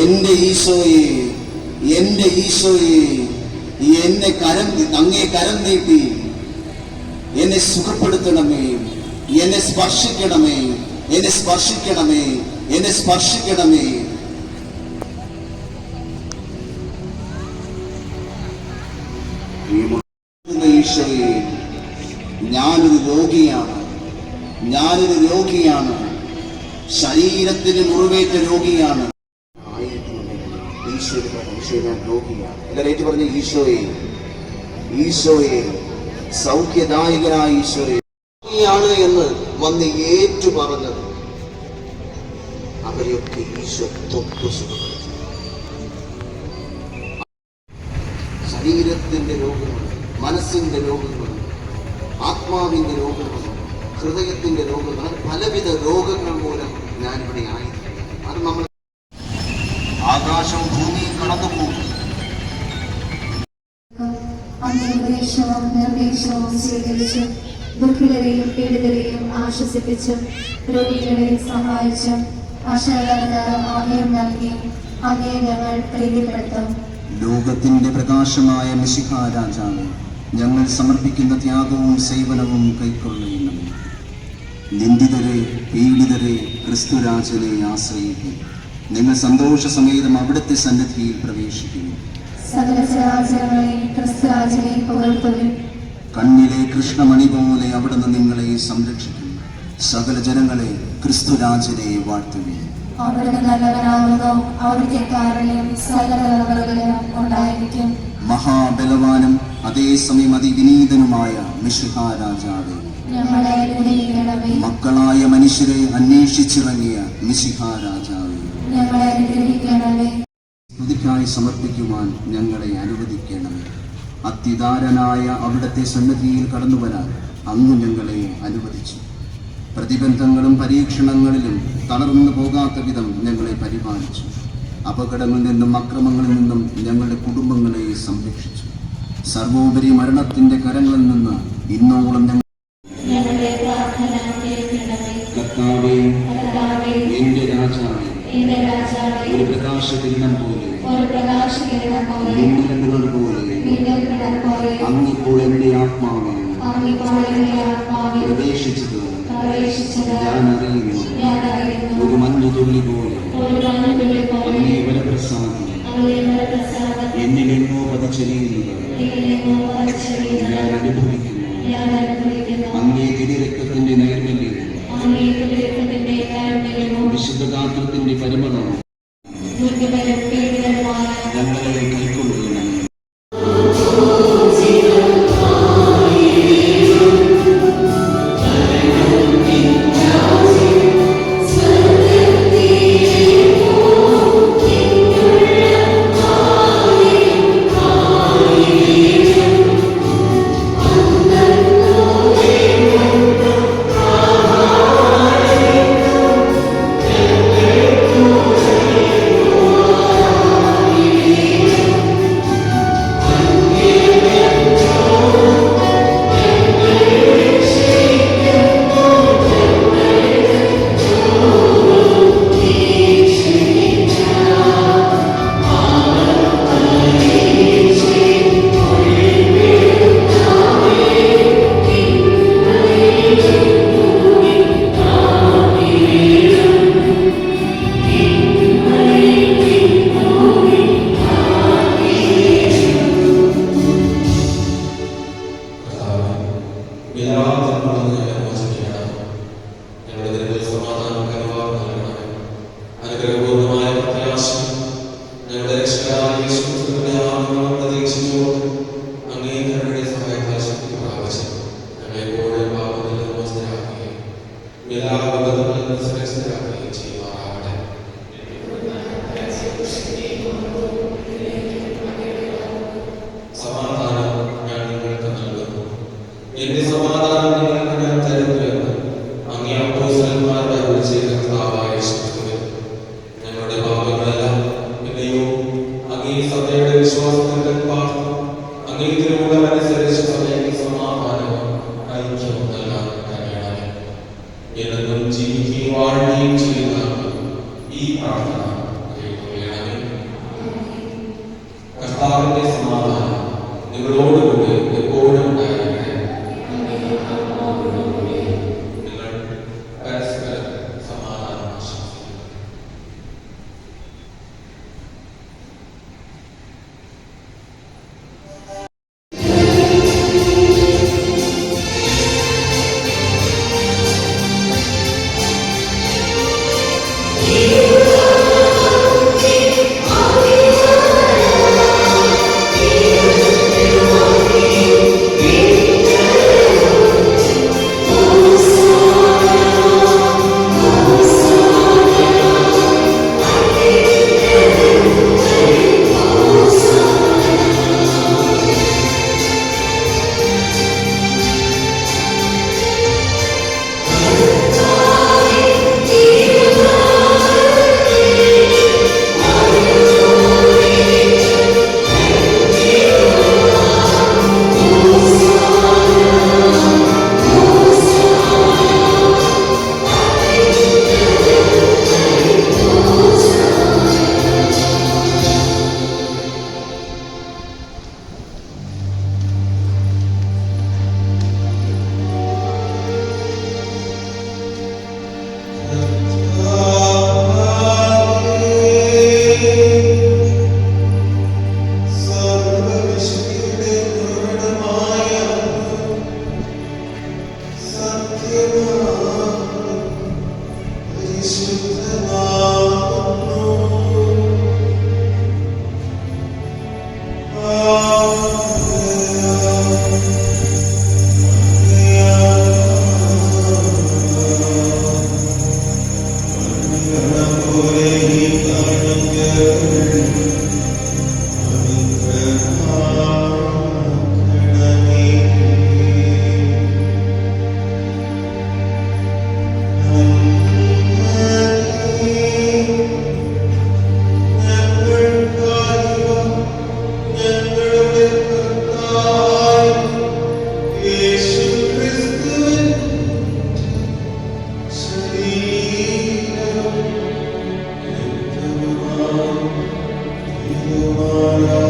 എന്റെ ഈശോയെ, എന്റെ ഈശോയെ, അങ്ങേ കരം നീട്ടി എന്നെ സുഖപ്പെടുത്തണമേ, എന്നെ സ്പർശിക്കണമേ, എന്നെ സ്പർശിക്കണമേ, എന്നെ സ്പർശിക്കണമേ. ഈശോയെ, ഞാനൊരു രോഗിയാണ്, ഞാനൊരു രോഗിയാണ്, ശരീരത്തിന് മുറിവേറ്റ രോഗിയാണ്. രോഗിയാണ്. എല്ലാവരും പറഞ്ഞ ഈശോയെ, ഈശോയെ, സൗഖ്യദായകനായ ഈശോയെ ാണ് എന്ന് വന്ന് ഏറ്റു പറഞ്ഞത് അവരെയൊക്കെ ഈശോ തൊട്ടു സുഖപ്പെടുത്തി. ശരീരത്തിന്റെ രോഗങ്ങൾ, മനസ്സിന്റെ രോഗങ്ങൾ, ആത്മാവിന്റെ രോഗങ്ങൾ, ഹൃദയത്തിന്റെ രോഗങ്ങൾ, പലവിധ രോഗങ്ങൾ മൂലം ഞാനിവിടെ ആയിരിക്കും. അത് നമ്മൾ ആകാശവും ഭൂമിയും കടന്നുപോകും. നിർദ്ദേശവും നിർദ്ദേശവും സ്വീകരിച്ച് ദുഃഖിതരെയും പീഡിതരെയും ആശ്വസിപ്പിച്ചും രോഗികളെ സഹായിച്ചും അശരണർക്ക് അഭയം നൽകി അങ്ങേ ഞങ്ങൾ പ്രീതിപ്പെടുത്തും. ലോകത്തിന്റെ പ്രകാശമായ മിശിഹാ രാജാവേ, ഞങ്ങൾ സമർപ്പിക്കുന്ന ത്യാഗവും സേവനവും കൈക്കൊള്ളണമേ. നിന്ദിതരെ, പീഡിതരെ ക്രിസ്തുരാജനെ ആശ്രയിക്കും. നിങ്ങൾ സന്തോഷസമേതം അവിടുത്തെ സന്നിധിയിൽ പ്രവേശിക്കുന്നു. സകല ചരാചരങ്ങളെയും ക്രിസ്തുരാജനെ പുകഴ്ത്തുവിൻ. കണ്ണിലെ കൃഷ്ണമണി പോലെ അവിടുന്ന് നിങ്ങളെ സംരക്ഷിക്കും. സകല ജനങ്ങളെ ക്രിസ്തുരാജനെ വാഴ്ത്തുവിൻ. അവിടുന്ന് നല്ലവനാകുന്നു, അവിടുത്തെ കാരുണ്യം സകല തലമുറകളിലും ഉണ്ടായിരിക്കും. മഹാബലവാനും അതേസമയം അതിവിനീതനുമായ മിശിഹാ രാജാവേ, ഞങ്ങളെ അനുഗ്രഹിക്കണമേ. മക്കളായ മനുഷ്യരെ അന്വേഷിച്ചിറങ്ങിയ മിശിഹാ രാജാവേ, ഞങ്ങളെ അനുഗ്രഹിക്കണമേ. സ്തുതിക്കായി സമർപ്പിക്കുവാൻ ഞങ്ങളെ അനുവദിക്കണമേ. അത്യുദാരനായ അവിടുത്തെ സന്നിധിയിൽ കടന്നുവരാൻ അങ്ങ് ഞങ്ങളെ അനുവദിച്ചു. പ്രതിബന്ധങ്ങളും പരീക്ഷണങ്ങളിലും തളർന്നു പോകാത്ത വിധം ഞങ്ങളെ പരിപാലിച്ചു. അപകടങ്ങളിൽ നിന്നും അക്രമങ്ങളിൽ നിന്നും ഞങ്ങളുടെ കുടുംബങ്ങളെ സംരക്ഷിച്ചു. സർവോപരി മരണത്തിന്റെ കരങ്ങളിൽ നിന്ന് ഇന്നോളം കർത്താവേ, എന്റെ രാജാവേ, ഒരു പ്രകാശകിരണം പോലെ അങ്ങിപ്പോൾ എന്റെ ആത്മാവേ പ്രവേശിച്ചത് ഞാൻ അറിയുന്നു. ഒരു മഞ്ഞുതുള്ളി പോലെ അങ്ങേ വരപ്രസാദം എന്നിലെങ്ങോ പതിച്ചെറിയുന്നത് ഞാൻ അനുഭവിക്കുന്നു. അങ്ങേ തിരുരക്തത്തിന്റെ നൈർമല്യവും വിശുദ്ധ ഗാത്രത്തിന്റെ പരിമളവും ഞങ്ങളെ കൈക്കൊള്ളുകയാണ്. ജീവിക്കുകയും വാഴുകയും ചെയ്യുന്ന ഈ പ്രാർത്ഥന കേൾക്കുകയാണ്. കർത്താവിന്റെ സമാധാനം നിങ്ങളോടുകൂടി എപ്പോഴും ഉണ്ടായിരിക്കട്ടെ. നിങ്ങൾ പരസ്പരം സമാധാനം ആശംസിക്കുന്നു. Amen.